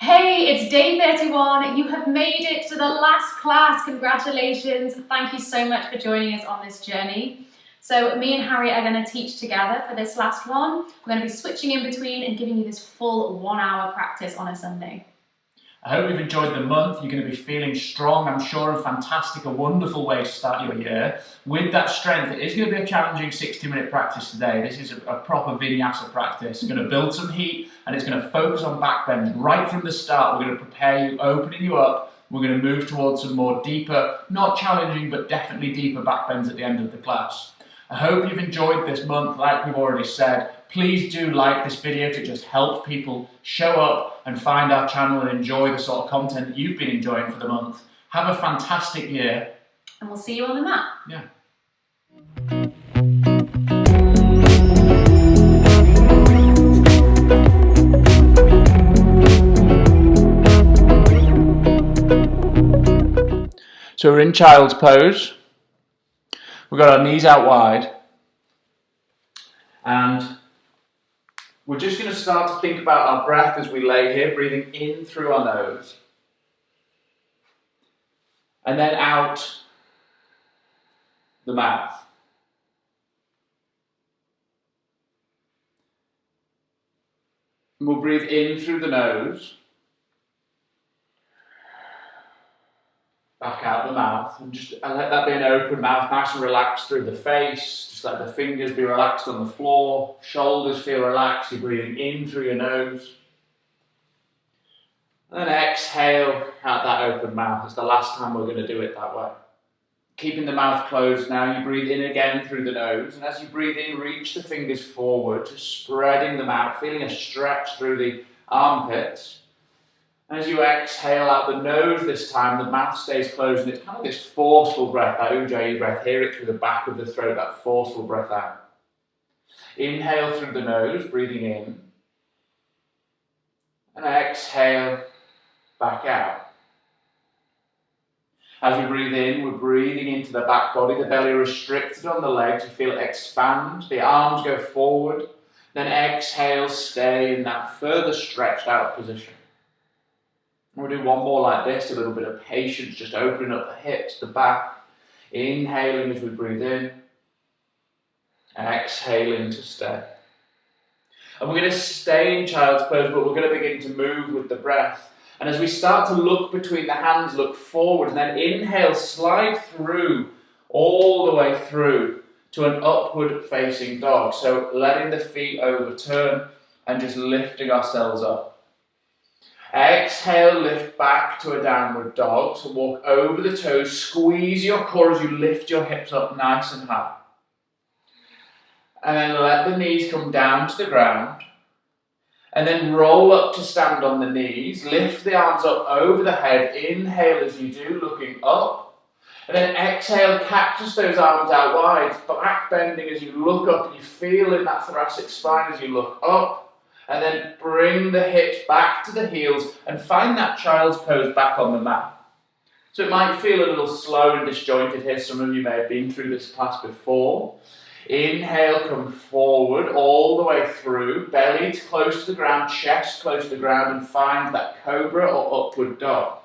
Hey, it's day 31. You have made it to the last class. Congratulations. Thank you so much for joining us on this journey. So me and Harry are going to teach together for this last one. We're going to be switching in between and giving you this full 1 hour practice on a Sunday. I hope you've enjoyed the month. You're going to be feeling strong, I'm sure, and fantastic, a wonderful way to start your year. With that strength, it is going to be a challenging 60-minute practice today. This is a proper Vinyasa practice. It's going to build some heat, and it's going to focus on back bend. Right from the start, we're going to prepare you, opening you up. We're going to move towards some more deeper, not challenging, but definitely deeper back bends at the end of the class. I hope you've enjoyed this month, like we've already said. Please do like this video to just help people show up and find our channel and enjoy the sort of content that you've been enjoying for the month. Have a fantastic year. And we'll see you on the mat. Yeah. So we're in child's pose. We've got our knees out wide. And we're just going to start to think about our breath as we lay here, breathing in through our nose. And then out the mouth. And we'll breathe in through the nose. Back out the mouth, and just let that be an open mouth, nice and relaxed through the face. Just let the fingers be relaxed on the floor, shoulders feel relaxed. You're breathing in through your nose. And then exhale out that open mouth. It's the last time we're going to do it that way. Keeping the mouth closed now, you breathe in again through the nose, and as you breathe in, reach the fingers forward, just spreading them out, feeling a stretch through the armpits. As you exhale out the nose this time, the mouth stays closed, and it's kind of this forceful breath, that Ujjayi breath. Hear it through the back of the throat, that forceful breath out. Inhale through the nose, breathing in. And exhale back out. As we breathe in, we're breathing into the back body, the belly restricted on the legs. You feel it expand, the arms go forward. Then exhale, stay in that further stretched out position. We'll do one more like this, a little bit of patience, just opening up the hips, the back, inhaling as we breathe in, and exhaling to stay. And we're going to stay in child's pose, but we're going to begin to move with the breath. And as we start to look between the hands, look forward, and then inhale, slide through, all the way through to an upward facing dog. So letting the feet overturn and just lifting ourselves up. Exhale, lift back to a downward dog. So walk over the toes, squeeze your core as you lift your hips up nice and high. And then let the knees come down to the ground. And then roll up to stand on the knees. Lift the arms up over the head. Inhale as you do, looking up. And then exhale, cactus those arms out wide. Back bending as you look up, and you feel in that thoracic spine as you look up. And then bring the hips back to the heels and find that child's pose back on the mat. So it might feel a little slow and disjointed here. Some of you may have been through this class before. Inhale, come forward all the way through. Belly close to the ground, chest close to the ground, and find that cobra or upward dog.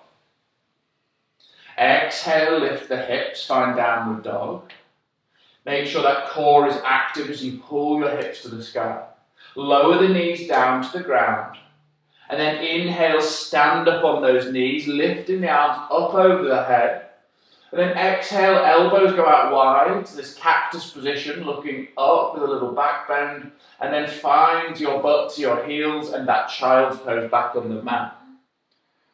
Exhale, lift the hips, find downward dog. Make sure that core is active as you pull your hips to the sky. Lower the knees down to the ground. And then inhale, stand up on those knees, lifting the arms up over the head. And then exhale, elbows go out wide to this cactus position, looking up with a little back bend. And then find your butt to your heels and that child's pose back on the mat.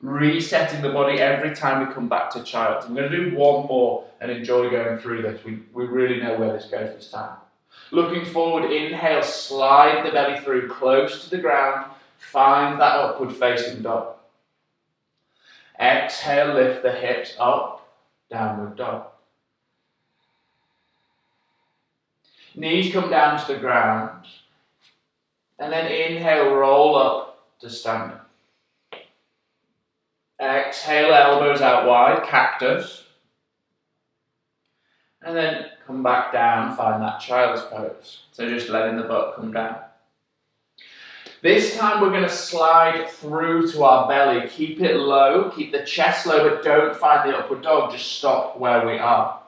Resetting the body every time we come back to child. I'm going to do one more and enjoy going through this. We really know where this goes this time. Looking forward, inhale, slide the belly through close to the ground. Find that upward facing dog. Exhale, lift the hips up, downward dog. Knees come down to the ground. And then inhale, roll up to standing. Exhale, elbows out wide, cactus. And then come back down, find that child's pose. So just letting the butt come down. This time we're going to slide through to our belly. Keep it low, keep the chest low, but don't find the upward dog, just stop where we are.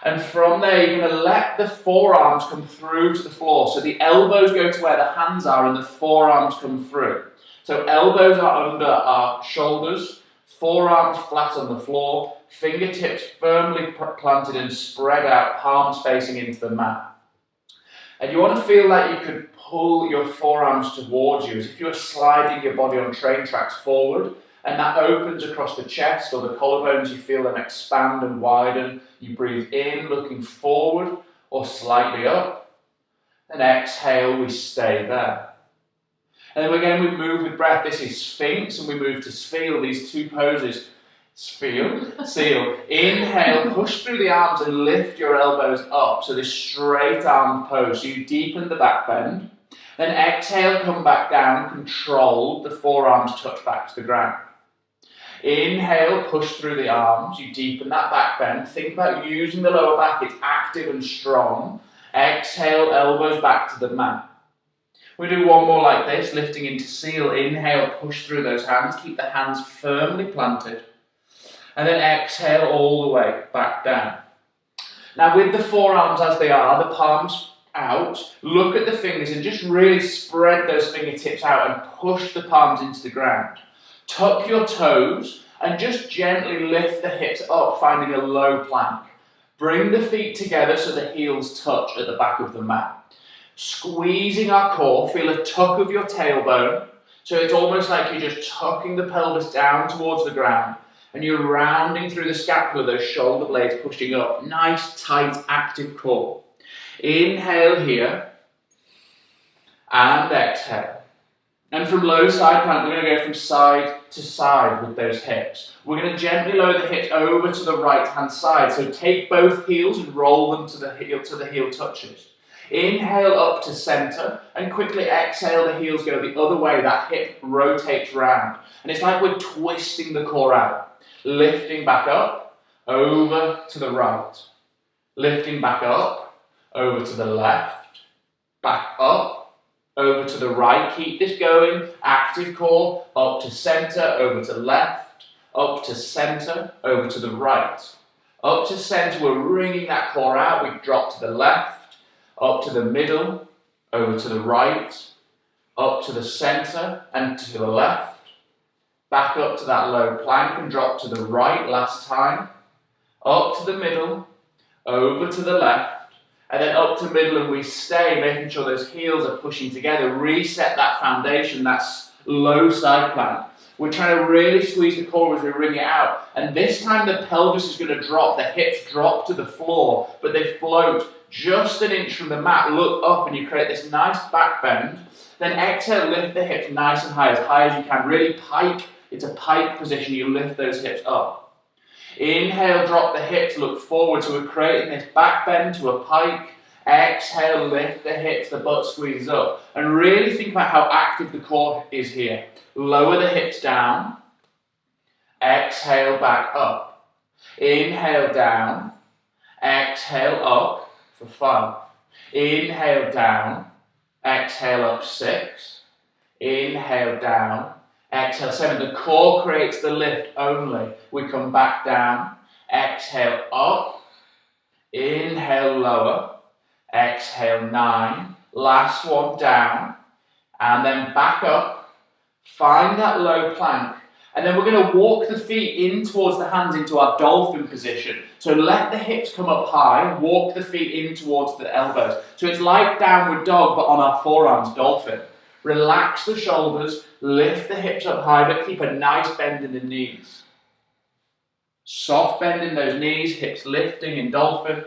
And from there, you're going to let the forearms come through to the floor. So the elbows go to where the hands are and the forearms come through. So elbows are under our shoulders, forearms flat on the floor, fingertips firmly planted and spread out, palms facing into the mat. And you want to feel like you could pull your forearms towards you as if you were sliding your body on train tracks forward, and that opens across the chest or the collarbones. You feel them expand and widen. You breathe in, looking forward or slightly up. And exhale, we stay there. And then again, we move with breath. This is Sphinx, and we move to Seal, these two poses. Seal. Inhale, push through the arms and lift your elbows up. So this straight arm pose. So you deepen the back bend. Then exhale, come back down, controlled. The forearms touch back to the ground. Inhale, push through the arms. You deepen that back bend. Think about using the lower back. It's active and strong. Exhale, elbows back to the mat. We do one more like this, lifting into Seal. Inhale, push through those hands. Keep the hands firmly planted. And then exhale all the way back down. Now with the forearms as they are, the palms out, look at the fingers and just really spread those fingertips out and push the palms into the ground. Tuck your toes and just gently lift the hips up, finding a low plank. Bring the feet together so the heels touch at the back of the mat. Squeezing our core, feel a tuck of your tailbone. So it's almost like you're just tucking the pelvis down towards the ground and you're rounding through the scapula, those shoulder blades pushing up. Nice, tight, active core. Inhale here and exhale. And from low side plank, we're going to go from side to side with those hips. We're going to gently lower the hips over to the right hand side. So take both heels and roll them to the heel touches. Inhale up to center and quickly exhale, the heels go the other way. That hip rotates round. And it's like we're twisting the core out. Lifting back up, over to the right. Lifting back up, over to the left. Back up. Over to the right, keep this going, active core, up to center, over to left, up to center, over to the right. Up to center, we're wringing that core out, we drop to the left, up to the middle, over to the right, up to the center and to the left. Back up to that low plank and drop to the right last time. Up to the middle, over to the left. And then up to middle and we stay, making sure those heels are pushing together. Reset that foundation, that's low side plank. We're trying to really squeeze the core as we wring it out. And this time the pelvis is going to drop, the hips drop to the floor, but they float just an inch from the mat. Look up and you create this nice back bend. Then exhale, lift the hips nice and high as you can. Really pike, it's a pike position, you lift those hips up. Inhale, drop the hips, look forward. So we're creating this back bend to a pike. Exhale, lift the hips, the butt squeezes up. And really think about how active the core is here. Lower the hips down. Exhale, back up. Inhale, down. Exhale, up for 5. Inhale, down. Exhale, up 6. Inhale, down. Exhale, 7. The core creates the lift only. We come back down. Exhale, up. Inhale, lower. Exhale, 9. Last one, down. And then back up. Find that low plank. And then we're going to walk the feet in towards the hands into our dolphin position. So let the hips come up high. Walk the feet in towards the elbows. So it's like downward dog, but on our forearms, dolphin. Relax the shoulders, lift the hips up high, but keep a nice bend in the knees. Soft bend in those knees, hips lifting in dolphin.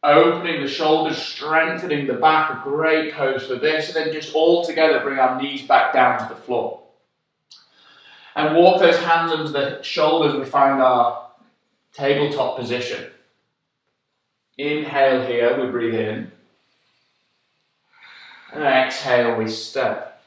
Opening the shoulders, strengthening the back, a great pose for this. And then just all together, bring our knees back down to the floor. And walk those hands under the shoulders, we find our tabletop position. Inhale here, we breathe in. And exhale, we step.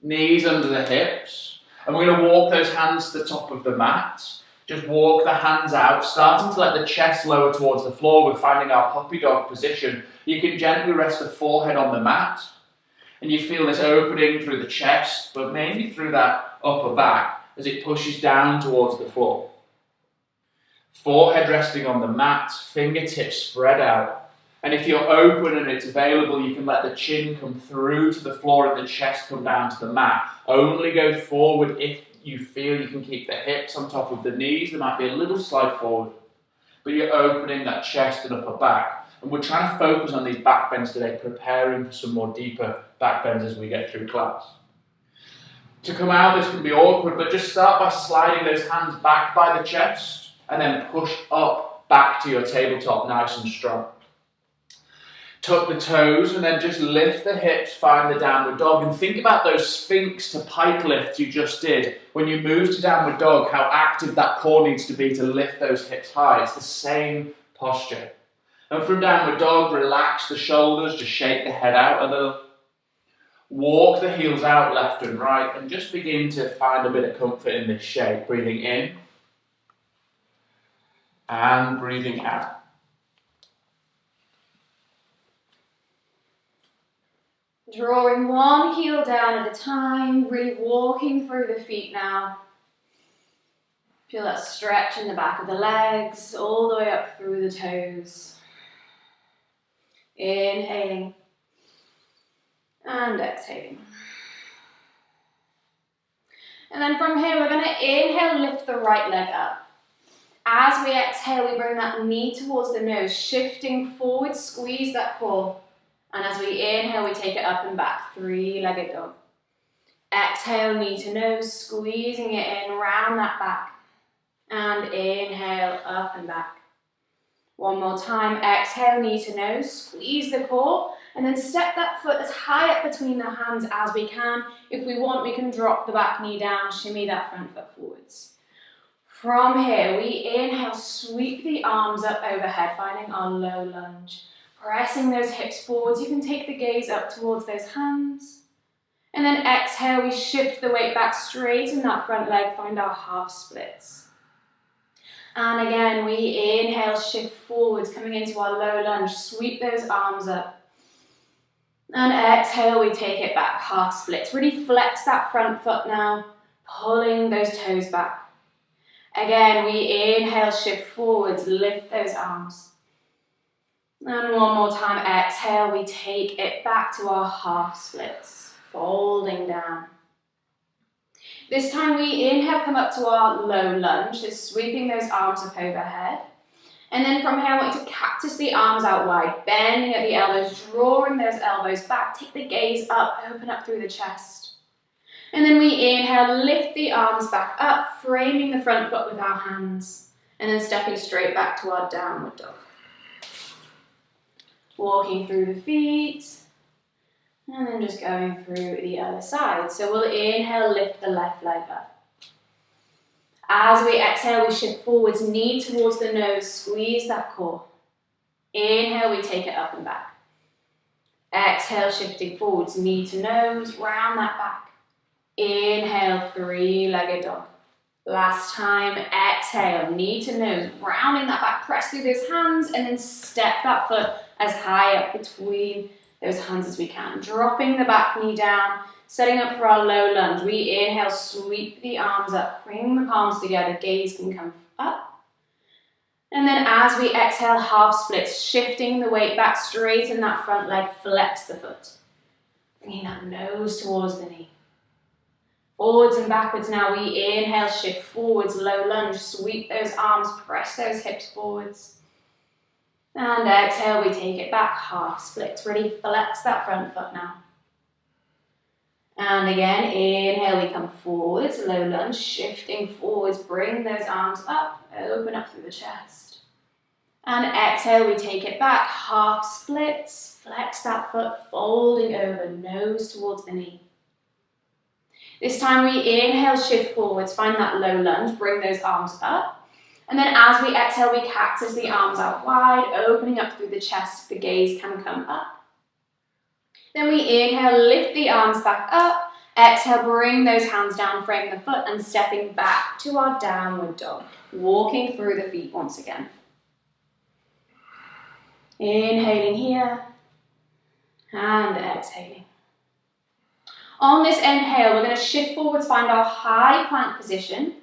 Knees under the hips. And we're going to walk those hands to the top of the mat. Just walk the hands out, starting to let the chest lower towards the floor. We're finding our puppy dog position. You can gently rest the forehead on the mat, and you feel this opening through the chest, but mainly through that upper back as it pushes down towards the floor. Forehead resting on the mat, fingertips spread out. And if you're open and it's available, you can let the chin come through to the floor and the chest come down to the mat. Only go forward if you feel you can keep the hips on top of the knees. There might be a little slide forward, but you're opening that chest and upper back. And we're trying to focus on these back bends today, preparing for some more deeper back bends as we get through class. To come out, this can be awkward, but just start by sliding those hands back by the chest and then push up back to your tabletop nice and strong. Tuck the toes and then just lift the hips, find the downward dog, and think about those sphinx to pike lifts you just did. When you move to downward dog, how active that core needs to be to lift those hips high. It's the same posture. And from downward dog, relax the shoulders, just shake the head out a little. Walk the heels out left and right and just begin to find a bit of comfort in this shape. Breathing in and breathing out. Drawing one heel down at a time, really walking through the feet now. Feel that stretch in the back of the legs, all the way up through the toes. Inhaling and exhaling. And then from here, we're going to inhale, lift the right leg up. As we exhale, we bring that knee towards the nose, shifting forward, squeeze that core. And as we inhale, we take it up and back, three-legged dog. Exhale, knee to nose, squeezing it in, round that back. And inhale, up and back. One more time, exhale, knee to nose, squeeze the core, and then step that foot as high up between the hands as we can. If we want, we can drop the back knee down, shimmy that front foot forwards. From here, we inhale, sweep the arms up overhead, finding our low lunge. Pressing those hips forwards, you can take the gaze up towards those hands. And then exhale, we shift the weight back, straighten that front leg, find our half splits. And again, we inhale, shift forwards, coming into our low lunge, sweep those arms up. And exhale, we take it back, half splits. Really flex that front foot now, pulling those toes back. Again, we inhale, shift forwards, lift those arms. And one more time, exhale, we take it back to our half splits, folding down. This time we inhale, come up to our low lunge, just sweeping those arms up overhead. And then from here, I want you to cactus the arms out wide, bending at the elbows, drawing those elbows back, take the gaze up, open up through the chest. And then we inhale, lift the arms back up, framing the front foot with our hands, and then stepping straight back to our downward dog. Walking through the feet, and then just going through the other side. So we'll inhale, lift the left leg up. As we exhale, we shift forwards, knee towards the nose, squeeze that core. Inhale, we take it up and back. Exhale, shifting forwards, knee to nose, round that back. Inhale, three-legged dog. Last time, exhale, knee to nose, rounding that back, press through those hands, and then step that foot as high up between those hands as we can. Dropping the back knee down, setting up for our low lunge. We inhale, sweep the arms up, bring the palms together, gaze can come up. And then as we exhale, half splits, shifting the weight back, straighten that front leg, flex the foot. Bringing that nose towards the knee. Forwards and backwards now, we inhale, shift forwards, low lunge, sweep those arms, press those hips forwards. And exhale, we take it back, half splits, really flex that front foot now. And again, inhale, we come forwards, low lunge, shifting forwards, bring those arms up, open up through the chest. And exhale, we take it back, half splits, flex that foot, folding over, nose towards the knee. This time we inhale, shift forwards, find that low lunge, bring those arms up. And then as we exhale, we cactus the arms out wide, opening up through the chest, the gaze can come up. Then we inhale, lift the arms back up. Exhale, bring those hands down, frame the foot, and stepping back to our downward dog. Walking through the feet once again. Inhaling here, and exhaling. On this inhale, we're going to shift forwards, find our high plank position,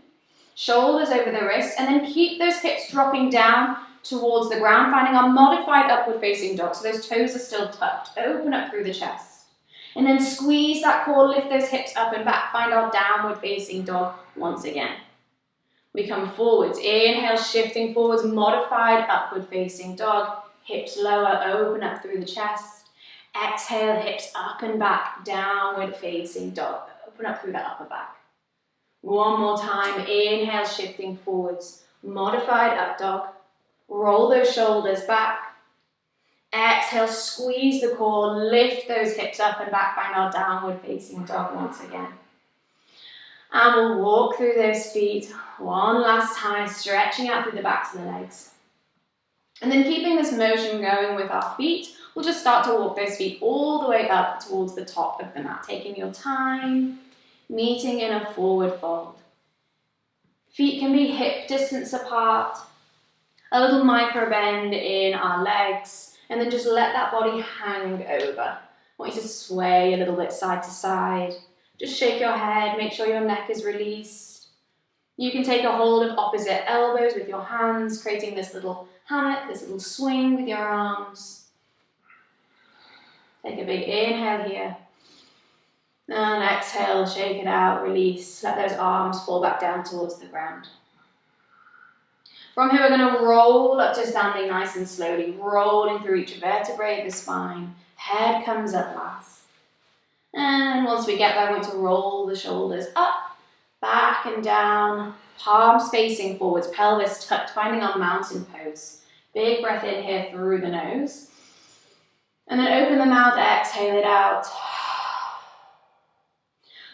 shoulders over the wrists, and then keep those hips dropping down towards the ground, finding our modified upward facing dog. So those toes are still tucked. Open up through the chest. And then squeeze that core, lift those hips up and back, find our downward facing dog once again. We come forwards, inhale, shifting forwards, modified upward facing dog, hips lower, open up through the chest. Exhale, hips up and back, downward facing dog, open up through the upper back. One more time, inhale, shifting forwards, modified up dog, roll those shoulders back. Exhale, squeeze the core, lift those hips up and back, find our downward facing dog once again. And we'll walk through those feet one last time, stretching out through the backs of the legs. And then keeping this motion going with our feet, we'll just start to walk those feet all the way up towards the top of the mat, taking your time, meeting in a forward fold. Feet can be hip distance apart, a little micro bend in our legs, and then just let that body hang over. I want you to sway a little bit side to side. Just shake your head, make sure your neck is released. You can take a hold of opposite elbows with your hands, creating this little hammock, this little swing with your arms. Take a big inhale here. And exhale, shake it out, release. Let those arms fall back down towards the ground. From here, we're going to roll up to standing nice and slowly, rolling through each vertebrae of the spine. Head comes up last. And once we get there, we're going to roll the shoulders up, back and down, palms facing forwards, pelvis tucked, finding our mountain pose. Big breath in here through the nose. And then open the mouth, exhale it out.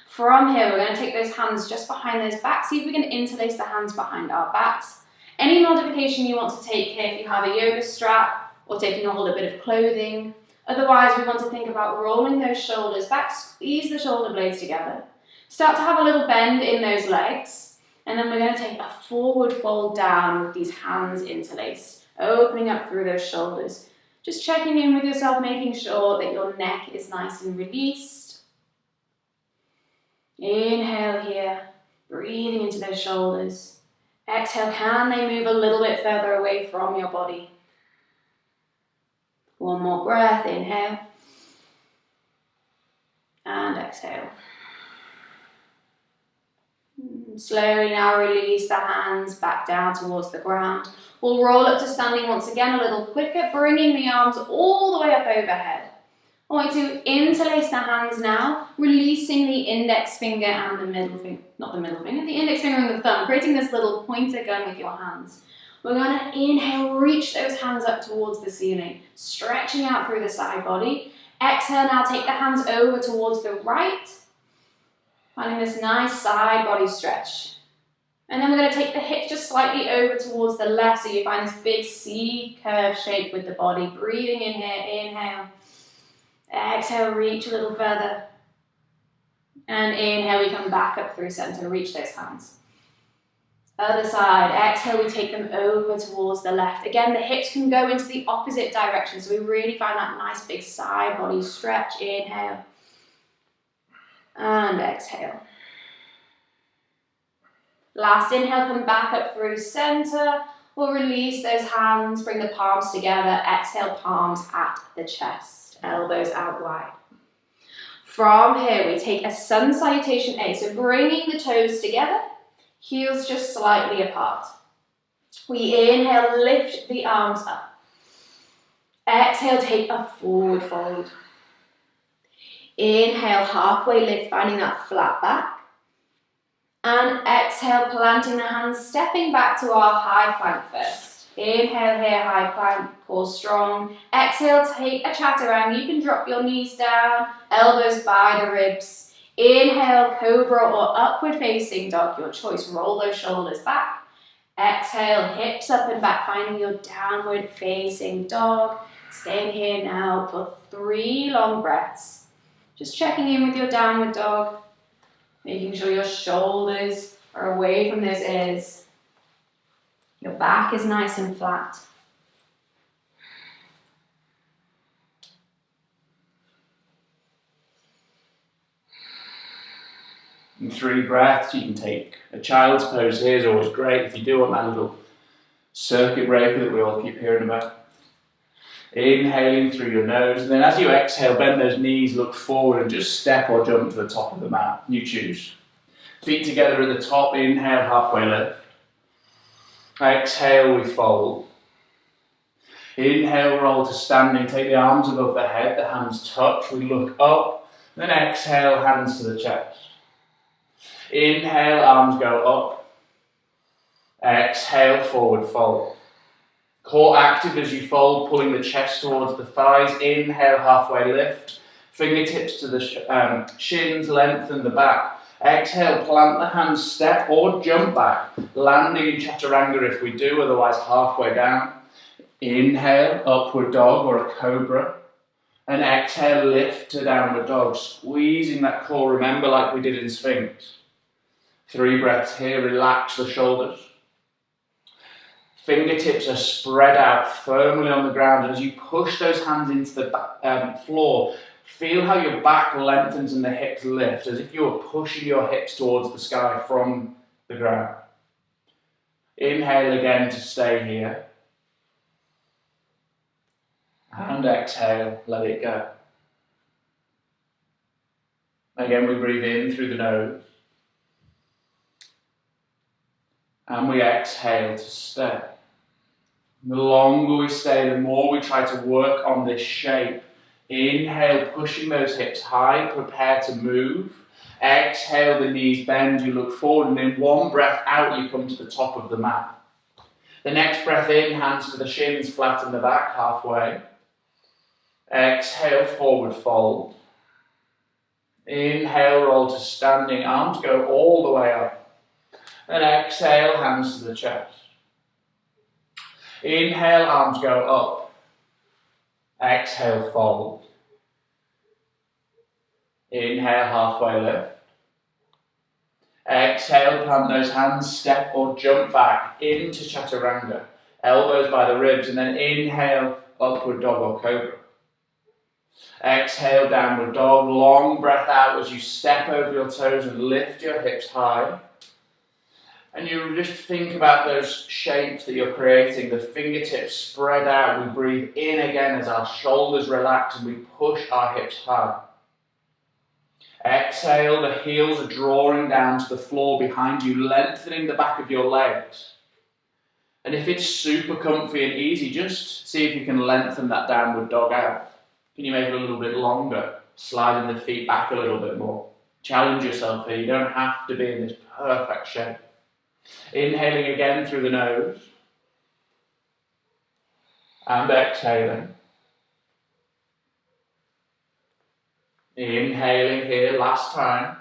From here, we're going to take those hands just behind those backs. See if we can interlace the hands behind our backs. Any modification you want to take here, if you have a yoga strap or taking a hold of a bit of clothing. Otherwise, we want to think about rolling those shoulders back, squeeze the shoulder blades together. Start to have a little bend in those legs. And then we're going to take a forward fold down with these hands interlaced, opening up through those shoulders. Just checking in with yourself, making sure that your neck is nice and released. Inhale here, breathing into those shoulders. Exhale, can they move a little bit further away from your body? One more breath, inhale. And exhale. Slowly now release the hands back down towards the ground. We'll roll up to standing once again a little quicker, bringing the arms all the way up overhead. I want you to interlace the hands now, releasing the index finger and the middle finger, not the middle finger, the index finger and the thumb, creating this little pointer gun with your hands. We're going to inhale, reach those hands up towards the ceiling, stretching out through the side body. Exhale, now take the hands over towards the right, finding this nice side body stretch. And then we're going to take the hips just slightly over towards the left, so you find this big C curve shape with the body. Breathing in here, inhale. Exhale, reach a little further. And inhale, we come back up through center, reach those hands. Other side, exhale, we take them over towards the left. Again, the hips can go into the opposite direction, so we really find that nice big side body stretch. Inhale. And exhale. Last inhale, come back up through center. We'll release those hands, bring the palms together. Exhale, palms at the chest. Elbows out wide. From here, we take a sun salutation A. So bringing the toes together, heels just slightly apart. We inhale, lift the arms up. Exhale, take a forward fold. Inhale, halfway lift, finding that flat back. And exhale, planting the hands, stepping back to our high plank first. Inhale here, high plank, core strong. Exhale, take a chaturanga. You can drop your knees down, elbows by the ribs. Inhale, cobra or upward facing dog, your choice. Roll those shoulders back. Exhale, hips up and back, finding your downward facing dog. Staying here now for 3 long breaths. Just checking in with your downward dog. Making sure your shoulders are away from those ears. Your back is nice and flat. And 3 breaths. You can take a child's pose here, is always great if you do want that little circuit breaker that we all keep hearing about. Inhaling through your nose, and then as you exhale, bend those knees, look forward and just step or jump to the top of the mat. You choose. Feet together at the top, inhale, halfway lift. Exhale, we fold. Inhale, roll to standing, take the arms above the head, the hands touch, we look up, then exhale, hands to the chest. Inhale, arms go up. Exhale, forward fold. Core active as you fold, pulling the chest towards the thighs. Inhale, halfway lift. Fingertips to the shins, lengthen the back. Exhale, plant the hands, step or jump back. Landing in chaturanga if we do, otherwise halfway down. Inhale, upward dog or a cobra. And exhale, lift to downward dog. Squeezing that core, remember like we did in Sphinx. 3 breaths here, relax the shoulders. Fingertips are spread out firmly on the ground. And as you push those hands into the floor, feel how your back lengthens and the hips lift, as if you're pushing your hips towards the sky from the ground. Inhale again to stay here. And exhale, let it go. Again, we breathe in through the nose. And we exhale to stay. The longer we stay, the more we try to work on this shape. Inhale, pushing those hips high, prepare to move. Exhale, the knees bend, you look forward, and in 1 breath out, you come to the top of the mat. The next breath in, hands to the shins, flatten the back halfway. Exhale, forward fold. Inhale, roll to standing, arms go all the way up. And exhale, hands to the chest. Inhale, arms go up. Exhale, fold. Inhale, halfway lift. Exhale, plant those hands, step or jump back into chaturanga. Elbows by the ribs, and then inhale, upward dog or cobra. Exhale, downward dog. Long breath out as you step over your toes and lift your hips high. And you just think about those shapes that you're creating, the fingertips spread out. We breathe in again as our shoulders relax and we push our hips high. Exhale, the heels are drawing down to the floor behind you, lengthening the back of your legs. And if it's super comfy and easy, just see if you can lengthen that downward dog out. Can you make it a little bit longer? Sliding the feet back a little bit more. Challenge yourself here. You don't have to be in this perfect shape. Inhaling again through the nose. And exhaling. Inhaling here, last time.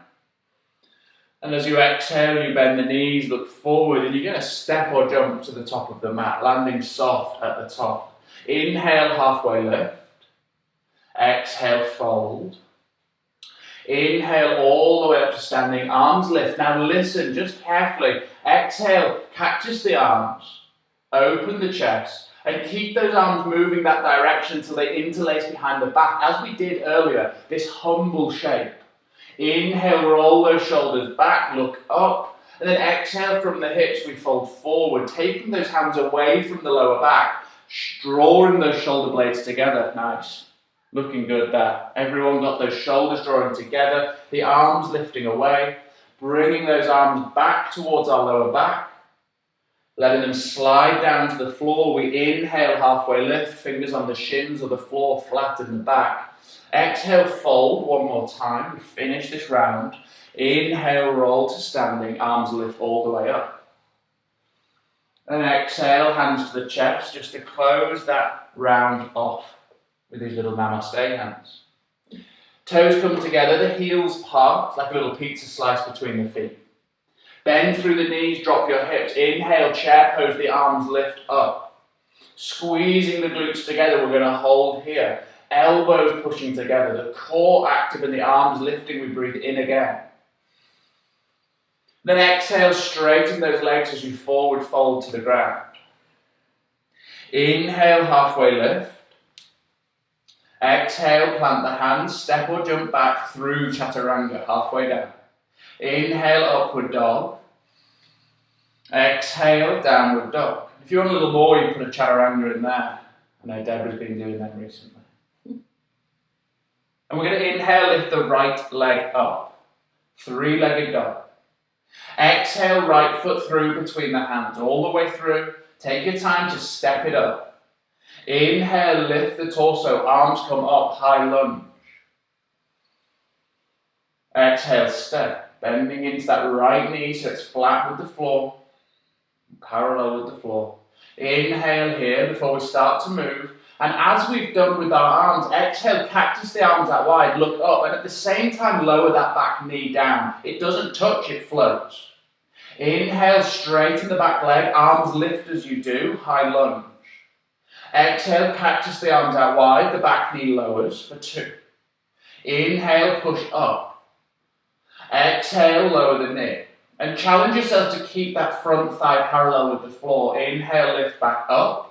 And as you exhale, you bend the knees, look forward, and you're going to step or jump to the top of the mat, landing soft at the top. Inhale, halfway lift. Exhale, fold. Inhale all the way up to standing, arms lift. Now listen, just carefully. Exhale, cactus the arms, open the chest, and keep those arms moving that direction until they interlace behind the back. As we did earlier, this humble shape. Inhale, roll those shoulders back, look up, and then exhale from the hips, we fold forward, taking those hands away from the lower back, drawing those shoulder blades together. Nice. Looking good there. Everyone got those shoulders drawing together, the arms lifting away, bringing those arms back towards our lower back, letting them slide down to the floor. We inhale, halfway lift, fingers on the shins or the floor, flatten the back. Exhale, fold one more time. We finish this round. Inhale, roll to standing, arms lift all the way up. And exhale, hands to the chest, just to close that round off with these little namaste hands. Toes come together, the heels part like a little pizza slice between the feet. Bend through the knees, drop your hips. Inhale, chair pose, the arms lift up. Squeezing the glutes together, we're going to hold here. Elbows pushing together, the core active and the arms lifting, we breathe in again. Then exhale, straighten those legs as you forward fold to the ground. Inhale, halfway lift. Exhale, plant the hands, step or jump back through chaturanga, halfway down. Inhale, upward dog. Exhale, downward dog. If you want a little more, you put a chaturanga in there. I know Deborah's been doing them recently. And we're going to inhale, lift the right leg up. Three-legged dog. Exhale, right foot through between the hands, all the way through. Take your time to step it up. Inhale, lift the torso, arms come up, high lunge. Exhale, step, bending into that right knee so it's flat with the floor, parallel with the floor. Inhale here before we start to move. And as we've done with our arms, exhale, cactus the arms out wide, look up, and at the same time lower that back knee down. It doesn't touch, it floats. Inhale, straighten the back leg, arms lift as you do, high lunge. Exhale, cactus the arms out wide, the back knee lowers for 2. Inhale, push up. Exhale, lower the knee. And challenge yourself to keep that front thigh parallel with the floor. Inhale, lift back up.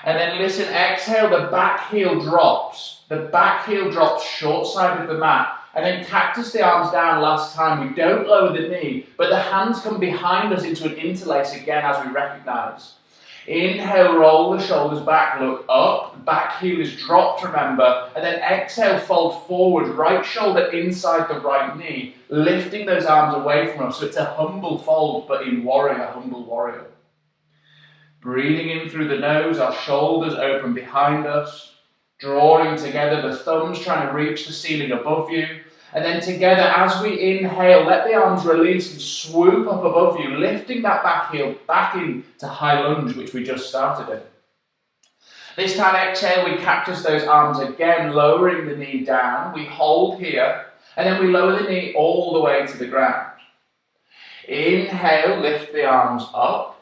And then listen, exhale, the back heel drops. The back heel drops short side of the mat. And then cactus the arms down last time. We don't lower the knee, but the hands come behind us into an interlace again as we recognize. Inhale, roll the shoulders back, look up. The back heel is dropped, remember. And then exhale, fold forward, right shoulder inside the right knee, lifting those arms away from us. So it's a humble fold, but in warrior, humble warrior. Breathing in through the nose, our shoulders open behind us, drawing together, the thumbs trying to reach the ceiling above you. And then together, as we inhale, let the arms release and swoop up above you, lifting that back heel back into high lunge, which we just started in. This time, exhale, we cactus those arms again, lowering the knee down. We hold here, and then we lower the knee all the way to the ground. Inhale, lift the arms up.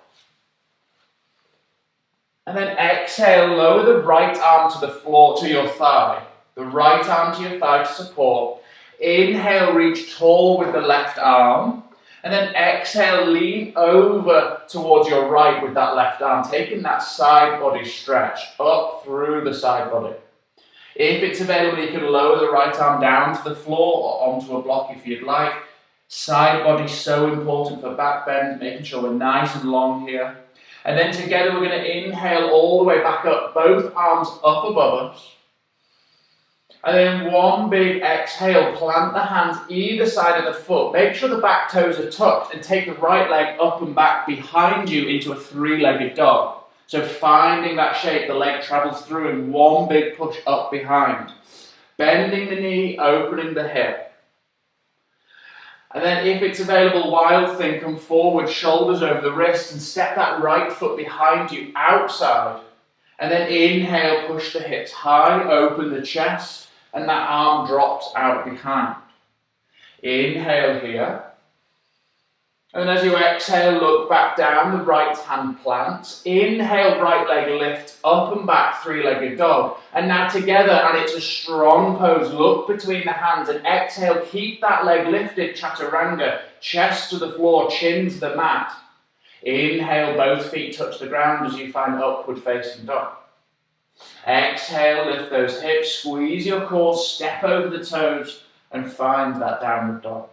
And then exhale, lower the right arm to the floor, to your thigh. The right arm to your thigh to support. Inhale, reach tall with the left arm. And then exhale, lean over towards your right with that left arm, taking that side body stretch up through the side body. If it's available, you can lower the right arm down to the floor or onto a block if you'd like. Side body so important for back bend, making sure we're nice and long here. And then together we're going to inhale all the way back up, both arms up above us. And then one big exhale, plant the hands either side of the foot. Make sure the back toes are tucked and take the right leg up and back behind you into a three-legged dog. So finding that shape, the leg travels through in one big push up behind. Bending the knee, opening the hip. And then if it's available, wild thing, come forward, shoulders over the wrist and step that right foot behind you outside. And then inhale, push the hips high, open the chest, and that arm drops out behind. Inhale here. And as you exhale, look back down, the right hand plants. Inhale, right leg lift, up and back, three-legged dog. And now together, and it's a strong pose, look between the hands and exhale, keep that leg lifted, chaturanga, chest to the floor, chin to the mat. Inhale, both feet touch the ground as you find upward facing dog. Exhale, lift those hips, squeeze your core, step over the toes, and find that downward dog.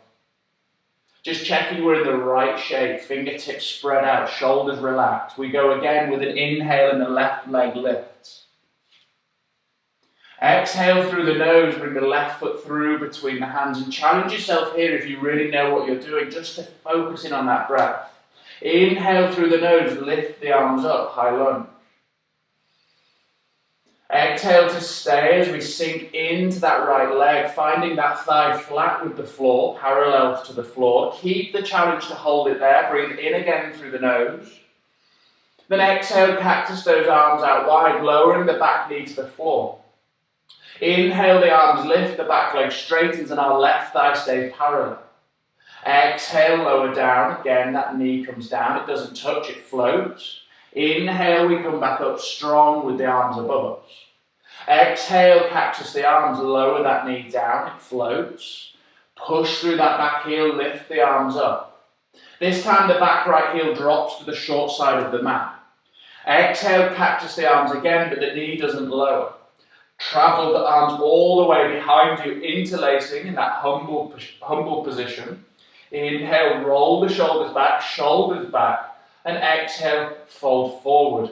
Just checking we're in the right shape, fingertips spread out, shoulders relaxed. We go again with an inhale and the left leg lifts. Exhale through the nose, bring the left foot through between the hands and challenge yourself here if you really know what you're doing, just to focus in on that breath. Inhale through the nose, lift the arms up, high lunge. Exhale to stay as we sink into that right leg, finding that thigh flat with the floor, parallel to the floor. Keep the challenge to hold it there. Breathe in again through the nose. Then exhale, cactus those arms out wide, lowering the back knee to the floor. Inhale, the arms lift, the back leg straightens, and our left thigh stays parallel. Exhale, lower down. Again, that knee comes down. It doesn't touch, it floats. Inhale, we come back up strong with the arms above us. Exhale, cactus the arms, lower that knee down, it floats. Push through that back heel, lift the arms up. This time the back right heel drops to the short side of the mat. Exhale, cactus the arms again, but the knee doesn't lower. Travel the arms all the way behind you, interlacing in that humble position. Inhale, roll the shoulders back, and exhale, fold forward.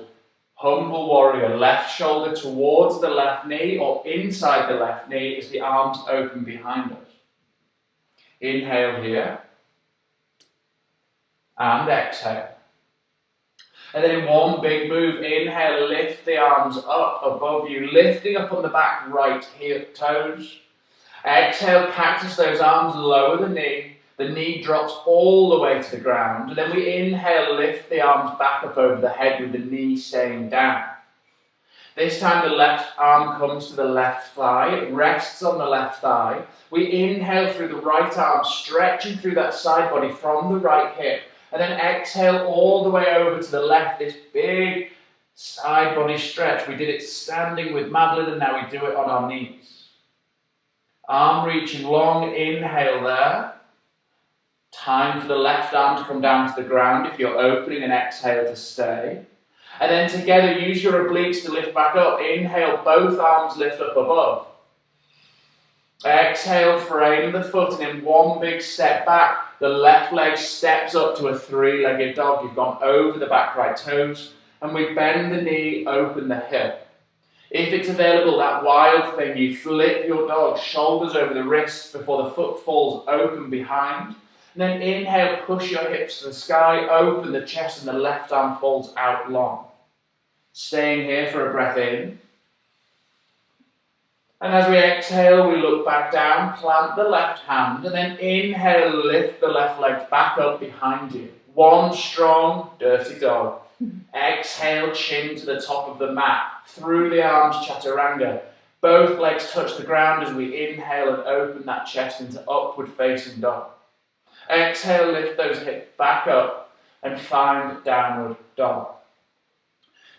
Humble warrior, left shoulder towards the left knee or inside the left knee as the arms open behind us. Inhale here, and exhale. And then in one big move, inhale, lift the arms up above you, lifting up on the back right heel toes. Exhale, cactus those arms, lower the knee drops all the way to the ground. And then we inhale, lift the arms back up over the head with the knee staying down. This time the left arm comes to the left thigh, it rests on the left thigh. We inhale through the right arm, stretching through that side body from the right hip. And then exhale all the way over to the left, this big side body stretch. We did it standing with Madeline, and now we do it on our knees. Arm reaching long, inhale there. Time for the left arm to come down to the ground if you're opening, and exhale to stay. And then together, use your obliques to lift back up. Inhale, both arms lift up above. Exhale, frame the foot, and in one big step back, the left leg steps up to a three-legged dog. You've gone over the back right toes, and we bend the knee, open the hip. If it's available, that wild thing, you flip your dog, shoulders over the wrists before the foot falls open behind. And then inhale, push your hips to the sky, open the chest, and the left arm falls out long. Staying here for a breath in. And as we exhale, we look back down, plant the left hand, and then inhale, lift the left leg back up behind you. One strong, dirty dog. Exhale, chin to the top of the mat, through the arms, chaturanga. Both legs touch the ground as we inhale and open that chest into upward facing dog. Exhale, lift those hips back up and find downward dog.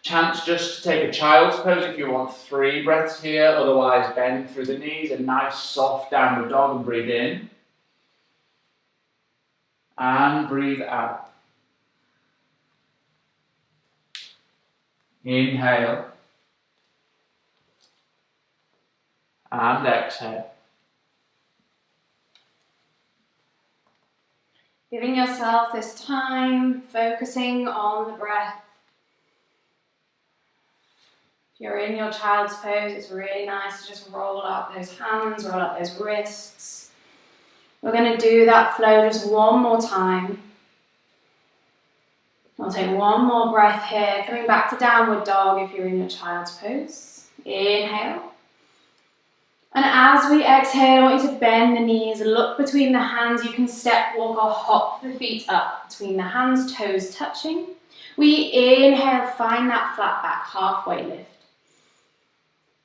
Chance just to take a child's pose if you want 3 breaths here, otherwise bend through the knees, a nice soft downward dog, and breathe in. And breathe out. Inhale. And exhale. Giving yourself this time, focusing on the breath. If you're in your child's pose, it's really nice to just roll up those hands, roll up those wrists. We're going to do that flow just one more time. We'll take one more breath here, coming back to downward dog if you're in your child's pose. Inhale. And as we exhale, I want you to bend the knees, look between the hands. You can step, walk, or hop the feet up between the hands, toes touching. We inhale, find that flat back, halfway lift.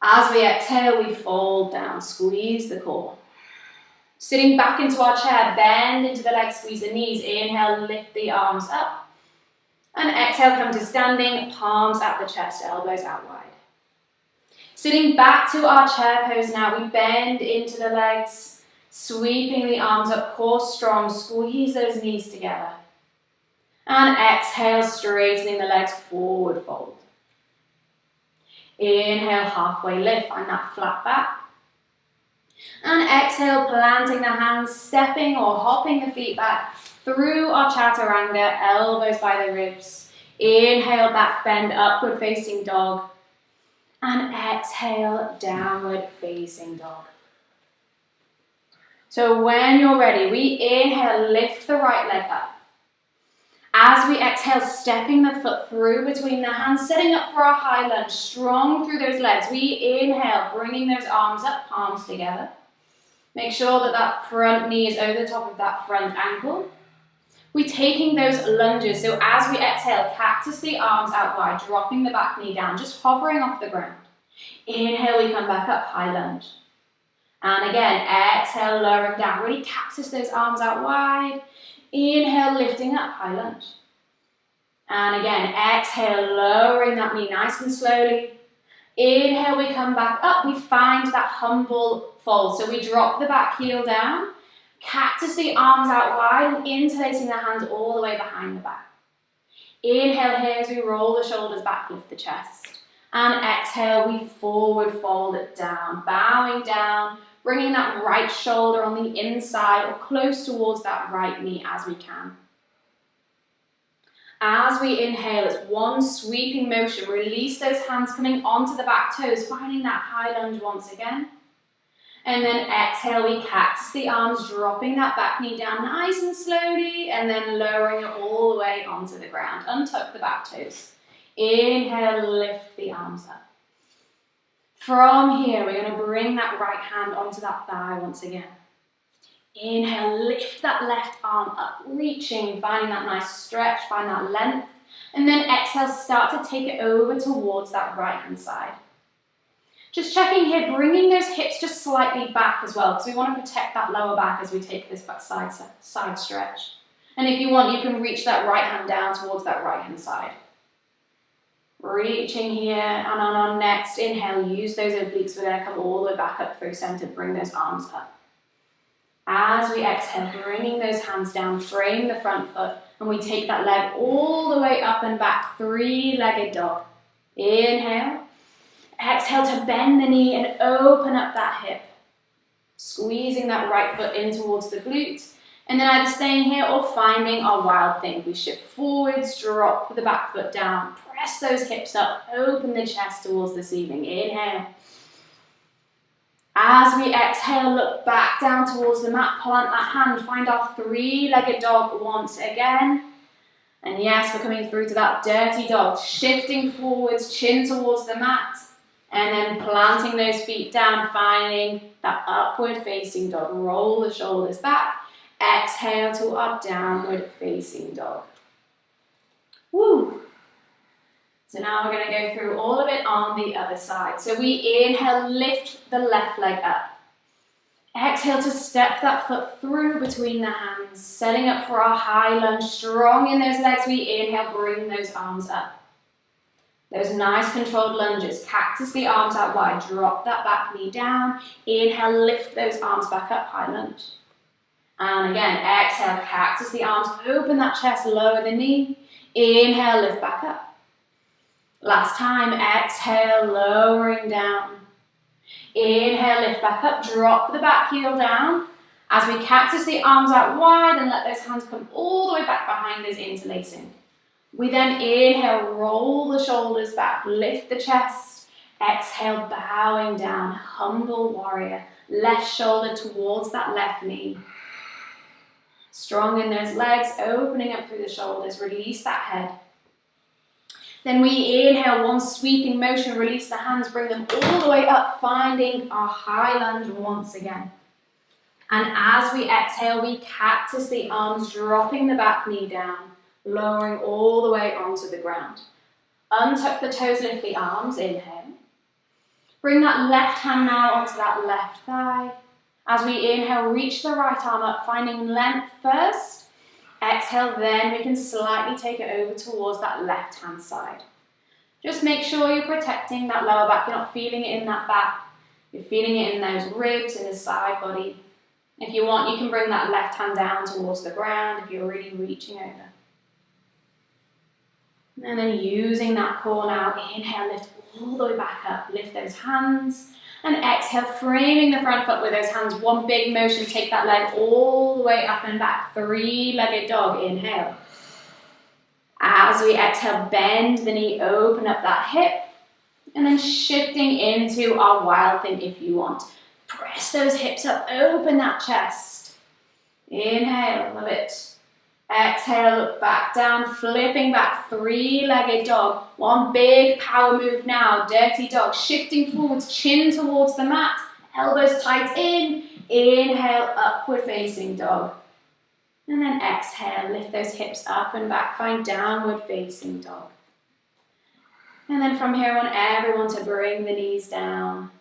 As we exhale, we fold down, squeeze the core. Sitting back into our chair, bend into the legs, squeeze the knees. Inhale, lift the arms up. And exhale, come to standing, palms at the chest, elbows out wide. Sitting back to our chair pose now, we bend into the legs, sweeping the arms up, core strong, squeeze those knees together. And exhale, straightening the legs, forward fold. Inhale, halfway lift, find that flat back. And exhale, planting the hands, stepping or hopping the feet back through our chaturanga, elbows by the ribs. Inhale, back bend, upward facing dog. And exhale, downward facing dog. So when you're ready, we inhale, lift the right leg up. As we exhale, stepping the foot through between the hands, setting up for our high lunge, strong through those legs. We inhale, bringing those arms up, palms together. Make sure that that front knee is over the top of that front ankle. We're taking those lunges, so as we exhale, cactus the arms out wide, dropping the back knee down, just hovering off the ground. Inhale, we come back up, high lunge. And again, exhale, lowering down, really cactus those arms out wide. Inhale, lifting up, high lunge. And again, exhale, lowering that knee nice and slowly. Inhale, we come back up, we find that humble fold. So we drop the back heel down, Cactus the arms out wide and interlacing the hands all the way behind the back. Inhale here as we roll the shoulders back, lift the chest. And exhale, we forward fold it down, bowing down, bringing that right shoulder on the inside or close towards that right knee as we can. As we inhale, it's one sweeping motion. Release those hands coming onto the back toes, finding that high lunge once again. And then exhale, we cactus the arms, dropping that back knee down nice and slowly, and then lowering it all the way onto the ground. Untuck the back toes. Inhale, lift the arms up. From here, we're going to bring that right hand onto that thigh once again. Inhale, lift that left arm up, reaching, finding that nice stretch, find that length. And then exhale, start to take it over towards that right hand side. Just checking here, bringing those hips just slightly back as well, because we want to protect that lower back as we take this side stretch. And if you want, you can reach that right hand down towards that right hand side. Reaching here, and on our next inhale, use those obliques. We're going to come all the way back up through center, bring those arms up. As we exhale, bringing those hands down, frame the front foot, and we take that leg all the way up and back, three-legged dog. Inhale. Exhale to bend the knee and open up that hip. Squeezing that right foot in towards the glute. And then either staying here or finding our wild thing. We shift forwards, drop the back foot down, press those hips up, open the chest towards the ceiling. Inhale. As we exhale, look back down towards the mat, plant that hand, find our three-legged dog once again. And yes, we're coming through to that dirty dog, shifting forwards, chin towards the mat, and then planting those feet down, finding that upward facing dog. Roll the shoulders back, exhale to our downward facing dog. Woo! So now we're going to go through all of it on the other side. So we inhale, lift the left leg up. Exhale to step that foot through between the hands, setting up for our high lunge, strong in those legs. We inhale, bring those arms up. Those nice controlled lunges. Cactus the arms out wide, drop that back knee down. Inhale, lift those arms back up, high lunge. And again, exhale, cactus the arms, open that chest, lower the knee. Inhale, lift back up. Last time, exhale, lowering down. Inhale, lift back up, drop the back heel down. As we cactus the arms out wide and let those hands come all the way back behind us, interlacing. We then inhale, roll the shoulders back, lift the chest. Exhale, bowing down, humble warrior. Left shoulder towards that left knee. Strong in those legs, opening up through the shoulders, release that head. Then we inhale, one sweeping motion, release the hands, bring them all the way up, finding our high lunge once again. And as we exhale, we cactus the arms, dropping the back knee down, lowering all the way onto the ground. Untuck the toes, lift the arms, inhale. Bring that left hand now onto that left thigh. As we inhale, reach the right arm up, finding length first. Exhale, then we can slightly take it over towards that left hand side. Just make sure you're protecting that lower back. You're not feeling it in that back. You're feeling it in those ribs, in the side body. If you want, you can bring that left hand down towards the ground if you're really reaching over. And then using that core now, inhale, lift all the way back up. Lift those hands. And exhale, framing the front foot with those hands. One big motion, take that leg all the way up and back. Three-legged dog, inhale. As we exhale, bend the knee, open up that hip. And then shifting into our wild thing if you want. Press those hips up, open that chest. Inhale, love it. Exhale, look back down, flipping back, three-legged dog. One big power move now, dirty dog. Shifting forwards, chin towards the mat, elbows tight in. Inhale, upward facing dog. And then exhale, lift those hips up and back, find downward facing dog. And then from here on, everyone to bring the knees down.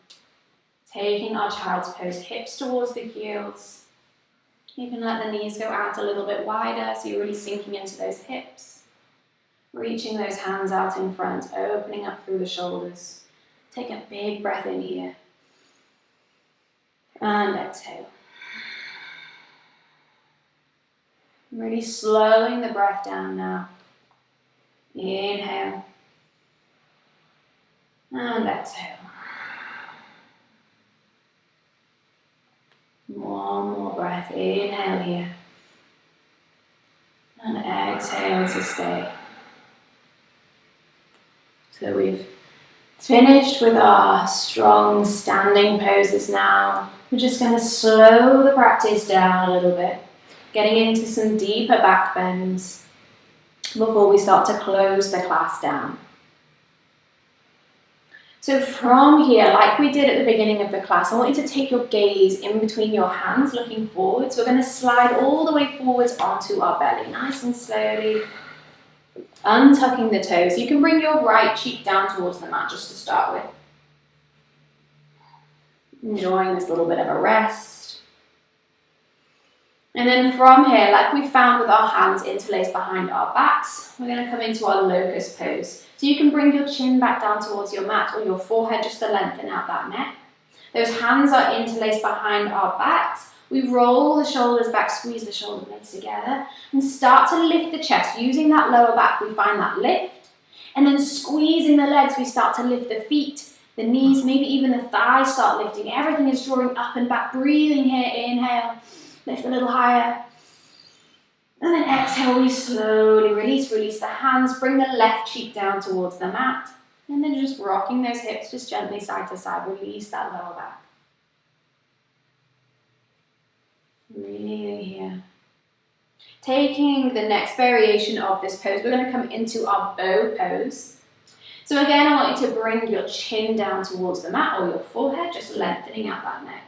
Taking our child's pose, hips towards the heels. You can let the knees go out a little bit wider, so you're really sinking into those hips. Reaching those hands out in front, opening up through the shoulders. Take a big breath in here. And exhale. Really slowing the breath down now. Inhale. And exhale. One more breath. Inhale here. And exhale to stay. So we've finished with our strong standing poses now. We're just going to slow the practice down a little bit, getting into some deeper back bends before we start to close the class down. So from here, like we did at the beginning of the class, I want you to take your gaze in between your hands, looking forwards. We're going to slide all the way forwards onto our belly, nice and slowly, untucking the toes. You can bring your right cheek down towards the mat just to start with. Enjoying this little bit of a rest. And then from here, like we found with our hands interlaced behind our backs, we're going to come into our locust pose. So you can bring your chin back down towards your mat or your forehead just to lengthen out that neck. Those hands are interlaced behind our backs. We roll the shoulders back, squeeze the shoulder blades together, and start to lift the chest. Using that lower back, we find that lift. And then squeezing the legs, we start to lift the feet, the knees, maybe even the thighs start lifting. Everything is drawing up and back. Breathing here, inhale, lift a little higher. And then exhale, we slowly release the hands, bring the left cheek down towards the mat. And then just rocking those hips just gently side to side, release that lower back. Breathing here. Taking the next variation of this pose, we're going to come into our bow pose. So again, I want you to bring your chin down towards the mat or your forehead, just lengthening out that neck.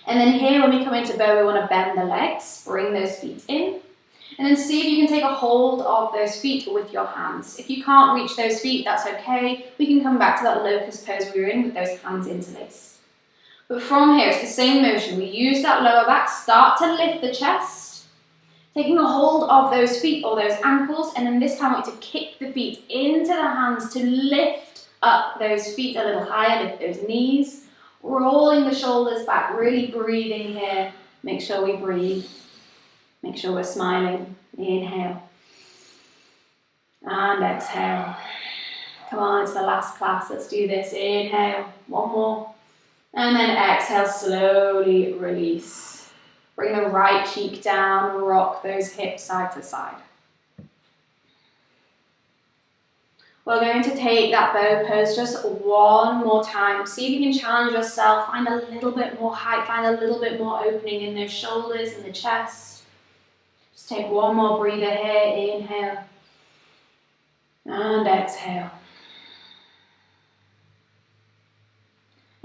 And then here, when we come into bow, we want to bend the legs, bring those feet in. And then see if you can take a hold of those feet with your hands. If you can't reach those feet, that's okay. We can come back to that locust pose we were in with those hands interlaced. But from here, it's the same motion. We use that lower back, start to lift the chest, taking a hold of those feet or those ankles, and then this time I want you to kick the feet into the hands to lift up those feet a little higher, lift those knees, rolling the shoulders back, really breathing here. Make sure we breathe. Make sure we're smiling. Inhale. And exhale. Come on, it's the last class. Let's do this. Inhale. One more. And then exhale, slowly release. Bring the right cheek down, rock those hips side to side. We're going to take that bow pose just one more time. See if you can challenge yourself, find a little bit more height, find a little bit more opening in those shoulders and the chest. Just take one more breather here, inhale. And exhale.